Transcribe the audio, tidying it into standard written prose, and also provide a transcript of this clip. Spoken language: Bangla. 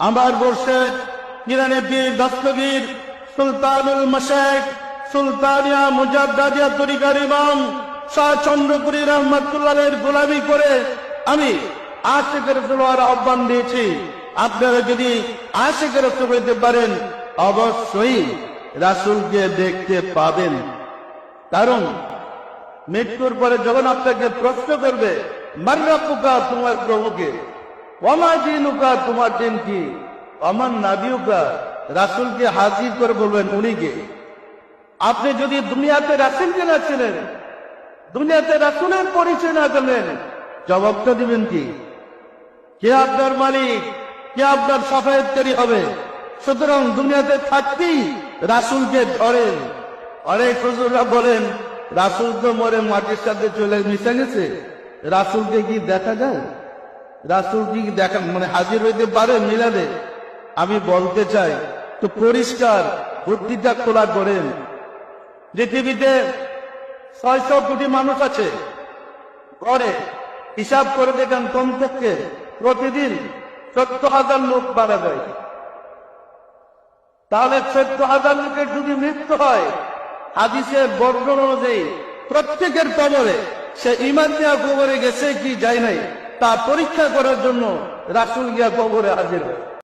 আমার বর্ষের কিরানে পীর দস্তগীর সুলতানুল মাশায়েখ সুলতানিয়া মুজাদ্দাদিয়া তরিকার ইমাম শাহ চন্দ্রপুরী রহমাতুল্লাহের গোলামি করে আমি আশিক রাসূলের আহ্বান দিয়েছি। আপনারা যদি আশিক রাসূল হইতে পারেন অবশ্যই রাসূলকে দেখতে পাবেন। কারণ মৃত্যুর পরে যখন আপনাকে প্রশ্ন করবে মান রাব্বুকা, তোমার প্রভুকে, ওমা দীনুকা, তোমার দিন কি, ওমান নাবিয়ুকা, রাসূলকে হাজির করে বলবেন উনি কে। আপনি যদি দুনিয়াতে রাসূলকে না ছিলেন, দুনিয়াতে রাসূলের পরিচয় না করলেন, জবাবটা দিবেন কি? কে আপনার মালিক, কে আপনার সাফায়াতকারী হবে? সুতরাং দুনিয়াতে থাকতেই রাসূলকে ধরেন। অনেক হুজুররা বলেন রাসূল তো মরে মাটির সাথে চলে মিশে গেছে, রাসূলকে কি দেখা যায়? রাসূল কি দেখা মানে হাজির হইতে পারে মিলাদে? আমি বলতে চাই তো পরিষ্কার বুদ্ধিটা খোলা করেন। পৃথিবীতে 600 কোটি মানুষ আছে, গড়ে হিসাব করে দেখেন কমপক্ষে প্রতিদিন 14,000 লোক মারা যায়। তাহলে 14,000 লোকের যদি মৃত্যু হয়, হাদিসের বর্ণনা অনুযায়ী প্রত্যেকের কবরে সে ঈমান নিয়ে কবরে গেছে কি যায় নাই তা পরীক্ষা করার জন্য রাসূল গিয়া কবরে হাজির হয়।